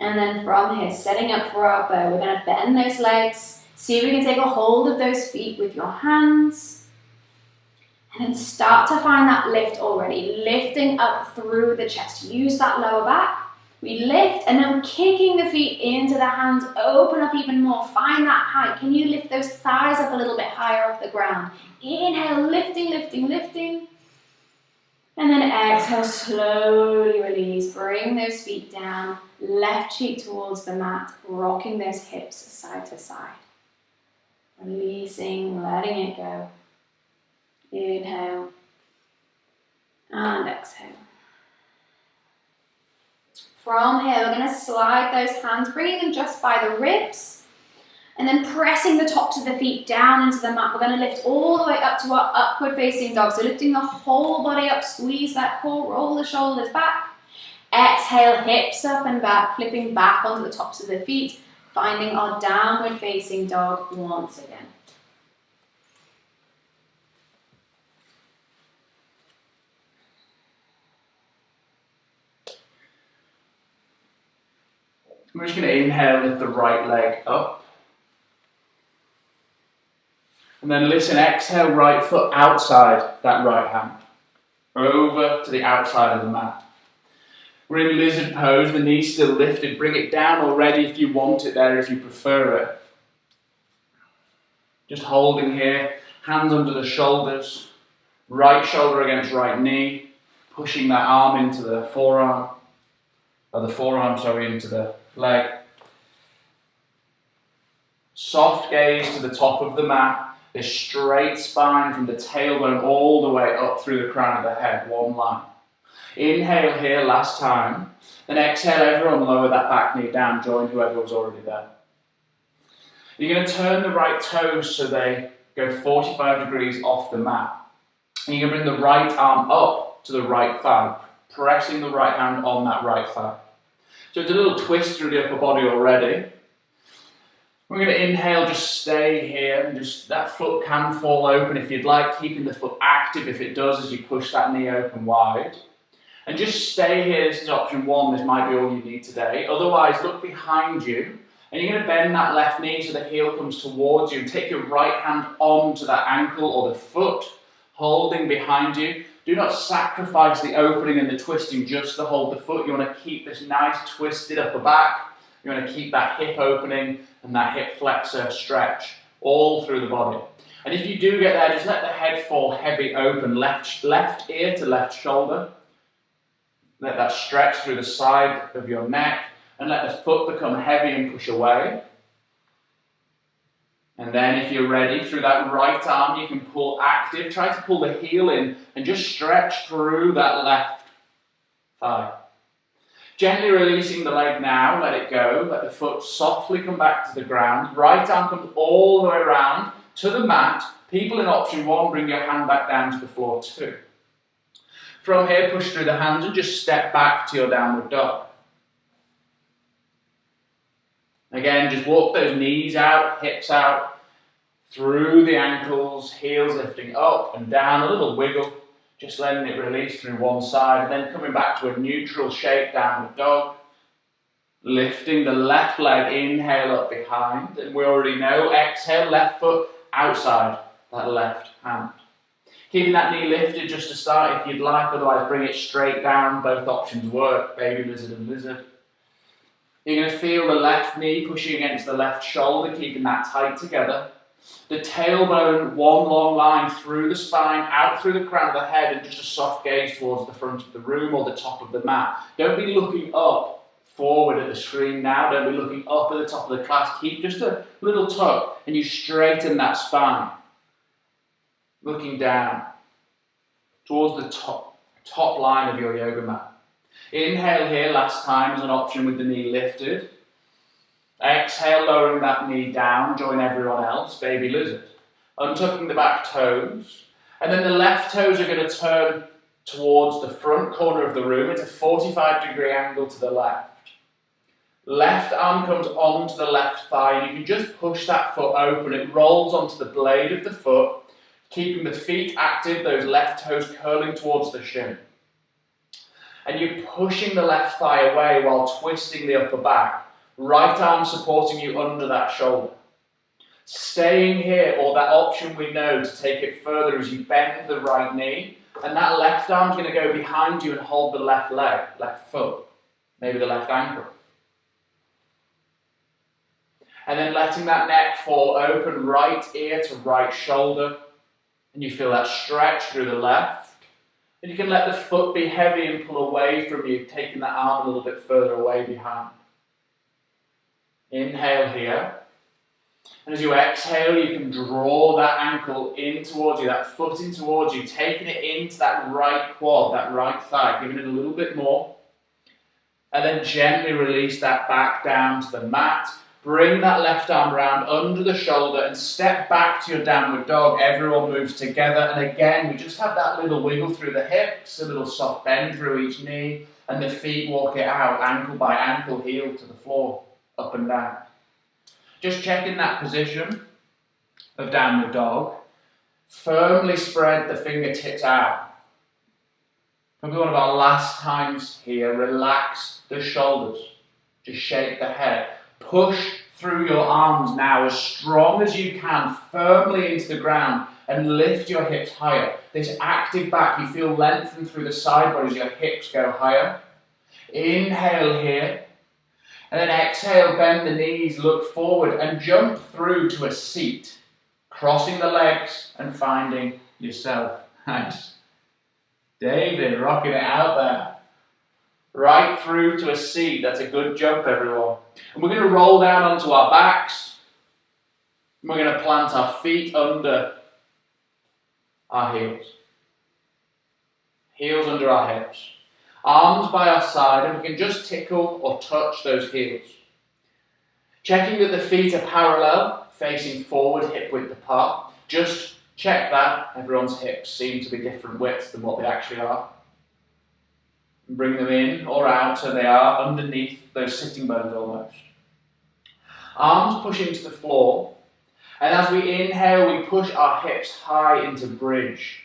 And then from here, setting up for our bow, we're going to bend those legs. See if we can take a hold of those feet with your hands. And then start to find that lift already, lifting up through the chest. Use that lower back. We lift and then kicking the feet into the hands, open up even more, find that height. Can you lift those thighs up a little bit higher off the ground? Inhale, lifting, lifting, lifting. And then exhale, slowly release. Bring those feet down, left cheek towards the mat, rocking those hips side to side. Releasing, letting it go. Inhale and exhale. From here, we're going to slide those hands, bringing them just by the ribs, and then pressing the tops of the feet down into the mat. We're going to lift all the way up to our upward facing dog. So lifting the whole body up, squeeze that core, roll the shoulders back. Exhale, hips up and back, flipping back onto the tops of the feet, finding our downward facing dog once again. We're just going to inhale, lift the right leg up. And then listen, exhale, right foot outside that right hand. Over to the outside of the mat. We're in lizard pose, the knees still lifted. Bring it down already if you want it there, if you prefer it. Just holding here, hands under the shoulders. Right shoulder against right knee. Pushing that arm into the forearm. Into the leg. Soft gaze to the top of the mat. This straight spine from the tailbone all the way up through the crown of the head, one line. Inhale here, last time. Then exhale, everyone lower that back knee down, join whoever was already there. You're going to turn the right toes so they go 45 degrees off the mat. And you're going to bring the right arm up to the right thigh, pressing the right hand on that right thigh. So it's a little twist through the upper body already. We're going to inhale, just stay here, and just that foot can fall open if you'd like, keeping the foot active if it does as you push that knee open wide. And just stay here, this is option one, this might be all you need today. Otherwise, look behind you, and you're going to bend that left knee so the heel comes towards you. Take your right hand onto that ankle or the foot, holding behind you. Do not sacrifice the opening and the twisting just to hold the foot. You want to keep this nice twisted upper back. You want to keep that hip opening and that hip flexor stretch all through the body. And if you do get there, just let the head fall heavy open, left ear to left shoulder. Let that stretch through the side of your neck and let the foot become heavy and push away. And then if you're ready, through that right arm, you can pull active. Try to pull the heel in and just stretch through that left thigh. Gently releasing the leg now, let it go. Let the foot softly come back to the ground. Right arm comes all the way around to the mat. People in option one, bring your hand back down to the floor too. From here, push through the hands and just step back to your downward dog. Again, just walk those knees out, hips out, through the ankles, heels lifting up and down, a little wiggle, just letting it release through one side, and then coming back to a neutral shape, downward dog. Lifting the left leg, inhale up behind, and we already know, exhale, left foot outside that left hand. Keeping that knee lifted just to start if you'd like, otherwise bring it straight down, both options work, baby lizard and lizard. You're going to feel the left knee pushing against the left shoulder, keeping that tight together. The tailbone, one long line through the spine, out through the crown of the head, and just a soft gaze towards the front of the room or the top of the mat. Don't be looking up forward at the screen now. Don't be looking up at the top of the class. Keep just a little tuck and you straighten that spine. Looking down towards the top line of your yoga mat. Inhale here, last time as an option with the knee lifted. Exhale, lowering that knee down, join everyone else, baby lizard. Untucking the back toes. And then the left toes are going to turn towards the front corner of the room. It's a 45-degree angle to the left. Left arm comes onto the left thigh, and you can just push that foot open. It rolls onto the blade of the foot, keeping the feet active, those left toes curling towards the shin. And you're pushing the left thigh away while twisting the upper back. Right arm supporting you under that shoulder. Staying here, or that option we know to take it further as you bend the right knee, and that left arm's going to go behind you and hold the left leg, left foot, maybe the left ankle. And then letting that neck fall open, right ear to right shoulder, and you feel that stretch through the left. And you can let the foot be heavy and pull away from you, taking that arm a little bit further away behind. Inhale here. And as you exhale, you can draw that ankle in towards you, that foot in towards you, taking it into that right quad, that right thigh, giving it a little bit more. And then gently release that back down to the mat. Bring that left arm round under the shoulder and step back to your downward dog. Everyone moves together. And again, we just have that little wiggle through the hips, a little soft bend through each knee, and the feet walk it out, ankle by ankle, heel to the floor, up and down. Just checking that position of downward dog. Firmly spread the fingertips out. Probably one of our last times here. Relax the shoulders. Just shake the head. Push through your arms now as strong as you can, firmly into the ground, and lift your hips higher. This active back, you feel lengthen through the side body as your hips go higher. Inhale here. And then exhale, bend the knees, look forward and jump through to a seat. Crossing the legs and finding yourself. Nice. David, rocking it out there. Right through to a seat. That's a good jump, everyone. And we're going to roll down onto our backs. We're going to plant our feet under our heels. Heels under our hips. Arms by our side, and we can just tickle or touch those heels. Checking that the feet are parallel, facing forward, hip width apart. Just check that. Everyone's hips seem to be different widths than what they actually are. Bring them in or out so they are underneath those sitting bones almost. Arms push into the floor, and as we inhale, we push our hips high into bridge.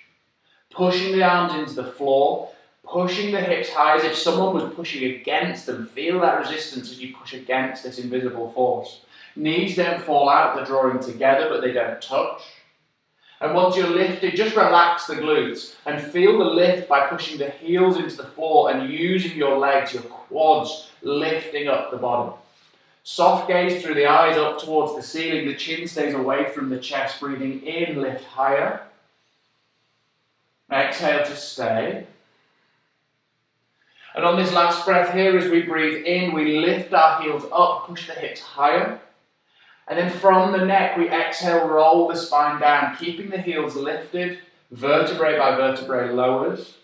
Pushing the arms into the floor, pushing the hips high as if someone was pushing against them. Feel that resistance as you push against this invisible force. Knees don't fall out, they're drawing together, but they don't touch. And once you're lifted, just relax the glutes and feel the lift by pushing the heels into the floor and using your legs, your quads, lifting up the bottom. Soft gaze through the eyes up towards the ceiling. The chin stays away from the chest. Breathing in, lift higher. Exhale to stay. And on this last breath here, as we breathe in, we lift our heels up, push the hips higher. And then from the neck, we exhale, roll the spine down, keeping the heels lifted, vertebrae by vertebrae lowers,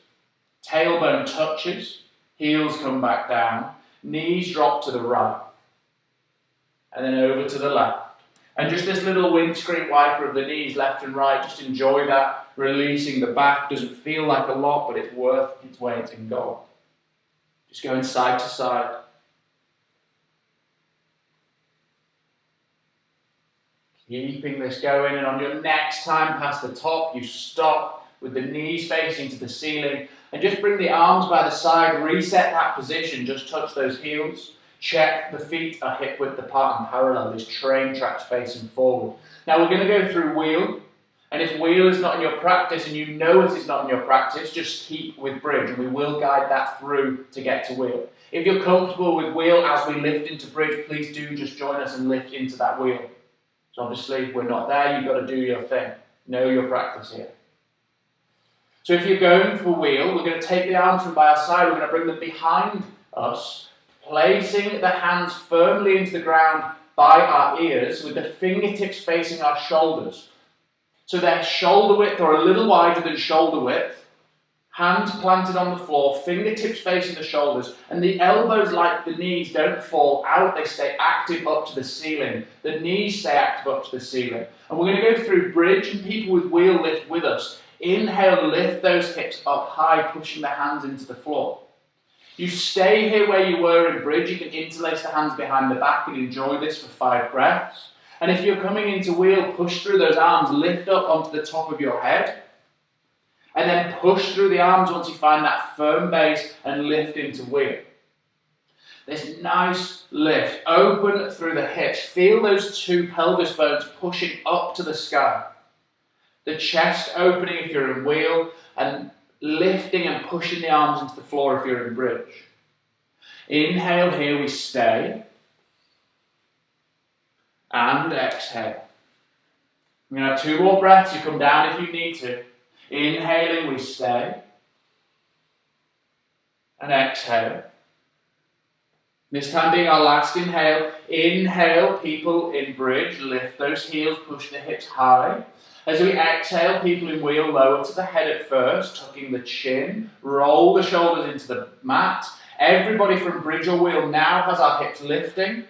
tailbone touches, heels come back down, knees drop to the right, and then over to the left. And just this little windscreen wiper of the knees, left and right, just enjoy that, releasing the back. Doesn't feel like a lot, but it's worth its weight in gold. Just going side to side. Keeping this going, and on your next time past the top, you stop with the knees facing to the ceiling, and just bring the arms by the side, reset that position, just touch those heels. Check the feet are hip width apart and parallel, this train tracks facing forward. Now we're going to go through wheel, and if wheel is not in your practice and you know it is not in your practice, just keep with bridge, and we will guide that through to get to wheel. If you're comfortable with wheel as we lift into bridge, please do just join us and lift into that wheel. So obviously we're not there, you've got to do your thing. Know your practice here. So if you're going for wheel, we're going to take the arms from by our side, we're going to bring them behind us, placing the hands firmly into the ground by our ears with the fingertips facing our shoulders. So they're shoulder width or a little wider than shoulder width. Hands planted on the floor, fingertips facing the shoulders, and the elbows, like the knees, don't fall out, they stay active up to the ceiling. The knees stay active up to the ceiling. And we're going to go through bridge, and people with wheel lift with us. Inhale, lift those hips up high, pushing the hands into the floor. You stay here where you were in bridge. You can interlace the hands behind the back and enjoy this for 5 breaths. And if you're coming into wheel, push through those arms, lift up onto the top of your head. And then push through the arms once you find that firm base and lift into wheel. This nice lift, open through the hips. Feel those 2 pelvis bones pushing up to the sky. The chest opening if you're in wheel, and lifting and pushing the arms into the floor if you're in bridge. Inhale, here we stay. And exhale. We're going to have 2 more breaths. You come down if you need to. Inhaling, we stay. And exhale. This time being our last inhale. Inhale, people in bridge, lift those heels, push the hips high. As we exhale, people in wheel, lower to the head at first, tucking the chin, roll the shoulders into the mat. Everybody from bridge or wheel now has our hips lifting,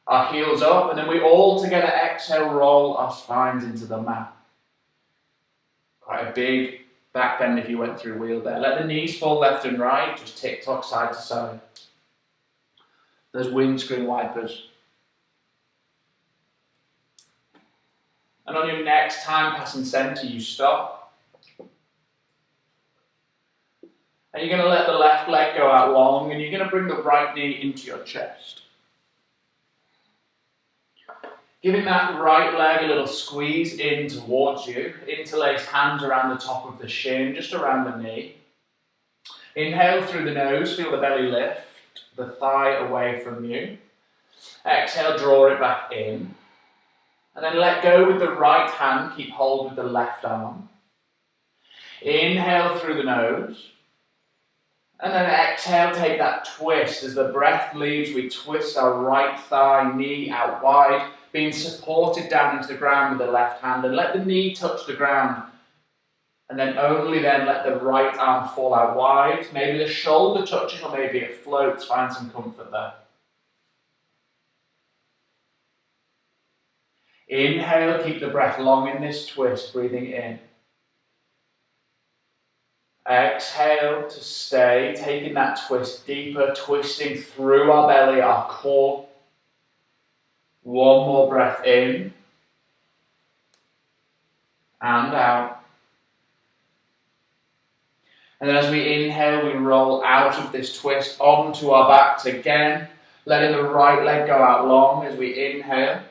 our heels up, and then we all together exhale, roll our spines into the mat. Quite a big back bend if you went through wheel there. Let the knees fall left and right, just tick-tock side to side. Those windscreen wipers. And on your next time passing centre, you stop. And you're going to let the left leg go out long, and you're going to bring the right knee into your chest. Giving that right leg a little squeeze in towards you. Interlace hands around the top of the shin, just around the knee. Inhale through the nose, feel the belly lift, the thigh away from you. Exhale, draw it back in. And then let go with the right hand, keep hold with the left arm. Inhale through the nose. And then exhale, take that twist. As the breath leaves, we twist our right thigh, knee out wide. being supported down into the ground with the left hand, and let the knee touch the ground. And then only then let the right arm fall out wide. Maybe the shoulder touches or maybe it floats. Find some comfort there. Inhale, keep the breath long in this twist, breathing in. Exhale to stay, taking that twist deeper, twisting through our belly, our core. One more breath in and out. And then as we inhale, we roll out of this twist onto our backs again, letting the right leg go out long as we inhale.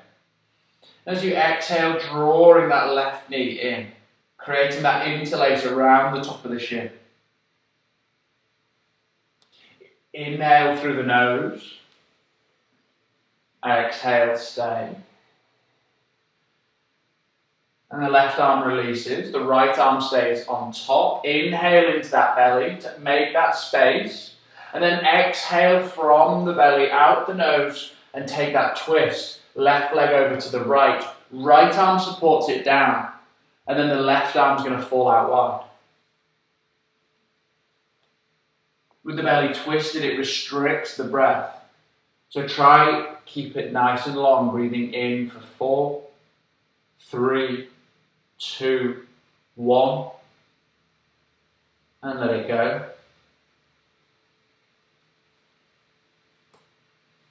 As you exhale, drawing that left knee in, creating that interlace around the top of the shin. Inhale through the nose. Exhale, stay. And the left arm releases, the right arm stays on top. Inhale into that belly to make that space. And then exhale from the belly out the nose and take that twist. Left leg over to the right. Right arm supports it down. And then the left arm's going to fall out wide. With the belly twisted, it restricts the breath. So try keep it nice and long, breathing in for 4, 3, 2, 1. And let it go.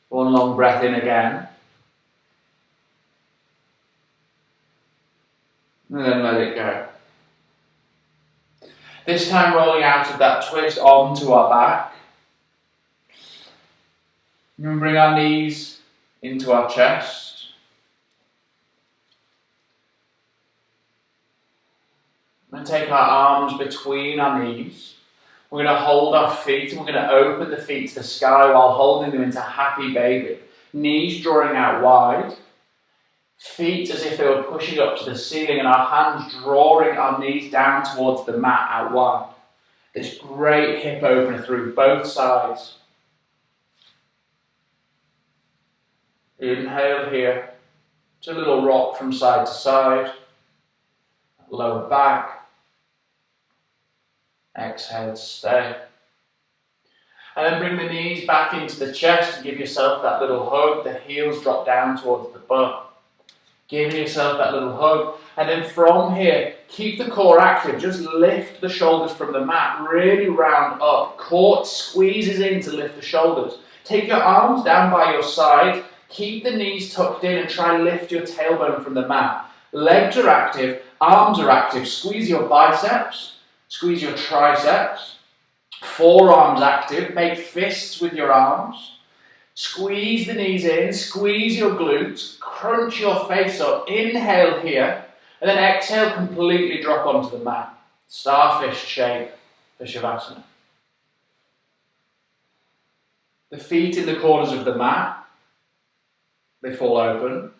One long breath in again. And then let it go. This time rolling out of that twist onto our back. And bring our knees into our chest. And take our arms between our knees. We're going to hold our feet and we're going to open the feet to the sky while holding them into happy baby. Knees drawing out wide. Feet as if they were pushing up to the ceiling and our hands drawing our knees down towards the mat out wide. This great hip opener through both sides. Inhale here. Just a little rock from side to side. Lower back. Exhale to stay. And then bring the knees back into the chest and give yourself that little hug. The heels drop down towards the butt. Giving yourself that little hug. And then from here, keep the core active. Just lift the shoulders from the mat. Really round up. Core squeezes in to lift the shoulders. Take your arms down by your side. Keep the knees tucked in and try and lift your tailbone from the mat. Legs are active. Arms are active. Squeeze your biceps. Squeeze your triceps. Forearms active. Make fists with your arms. Squeeze the knees in, squeeze your glutes, crunch your face up, inhale here, and then exhale, completely drop onto the mat. Starfish shape for Shavasana. The feet in the corners of the mat, they fall open,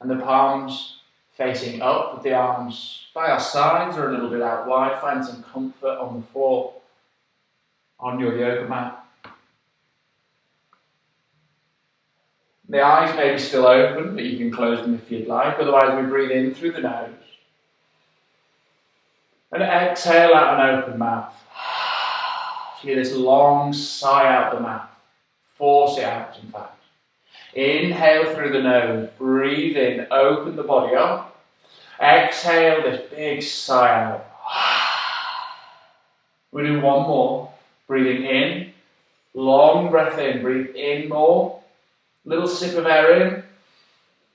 and the palms facing up with the arms by our sides or a little bit out wide. Find some comfort on the floor, on your yoga mat. The eyes may be still open, but you can close them if you'd like. Otherwise, we breathe in through the nose. And exhale out an open mouth. So you get this long sigh out the mouth. Force it out, in fact. Inhale through the nose. Breathe in. Open the body up. Exhale this big sigh out. We'll do one more. Breathing in. Long breath in. Breathe in more. Little sip of air in.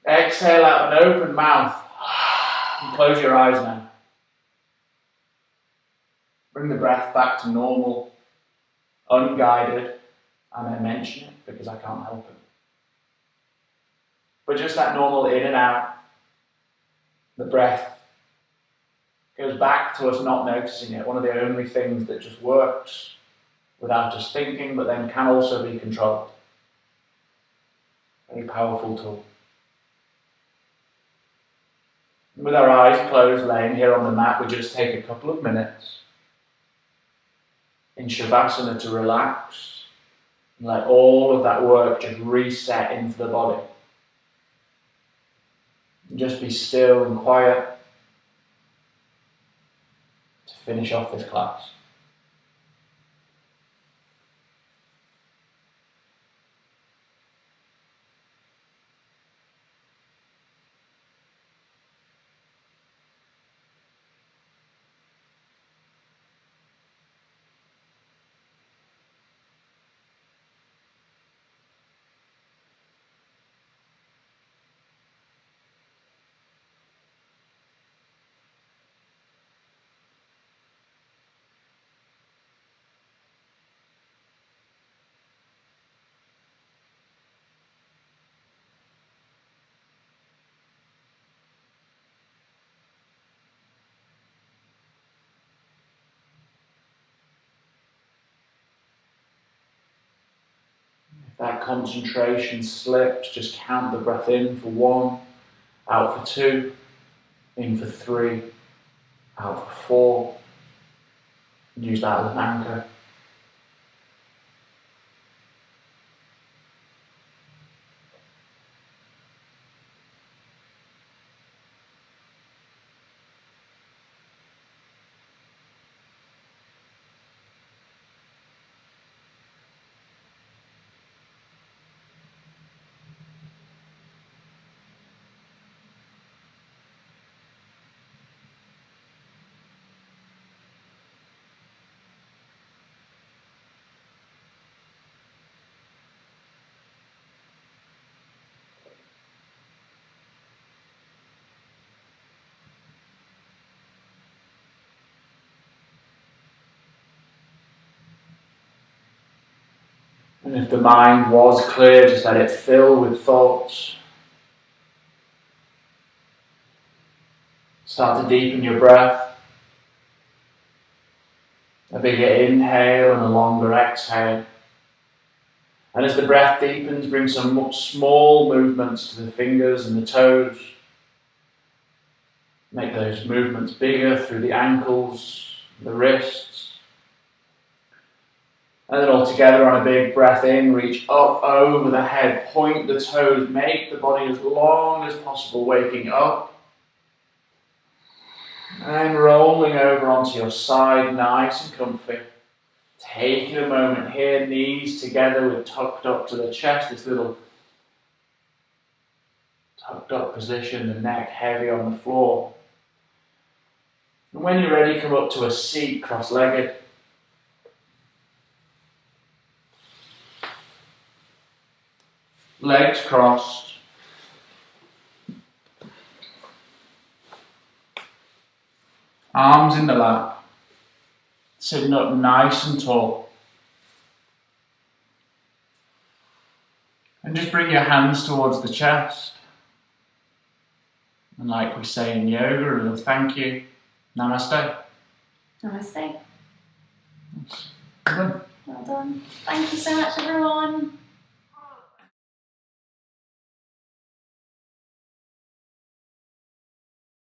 Exhale out an open mouth. And close your eyes now. Bring the breath back to normal, unguided. I may mention it because I can't help it. But just that normal in and out. The breath goes back to us not noticing it. One of the only things that just works without us thinking, but then can also be controlled. Very powerful tool. With our eyes closed, laying here on the mat, we just take a couple of minutes in Shavasana to relax and let all of that work just reset into the body. And just be still and quiet to finish off this class. If that concentration slips, just count the breath in for 1, out for 2, in for 3, out for 4. Use that as an anchor. And if the mind was clear, just let it fill with thoughts. Start to deepen your breath. A bigger inhale and a longer exhale. And as the breath deepens, bring some small movements to the fingers and the toes. Make those movements bigger through the ankles, the wrists. And then all together on a big breath in, reach up over the head, point the toes, make the body as long as possible, waking up. And rolling over onto your side, nice and comfy. Taking a moment here, knees together with tucked up to the chest, this little tucked up position, the neck heavy on the floor. And when you're ready, come up to a seat, cross-legged. Legs crossed. Arms in the lap. Sitting up nice and tall. And just bring your hands towards the chest. And like we say in yoga, a little thank you. Namaste. Namaste. Well done. Well done. Thank you so much, everyone.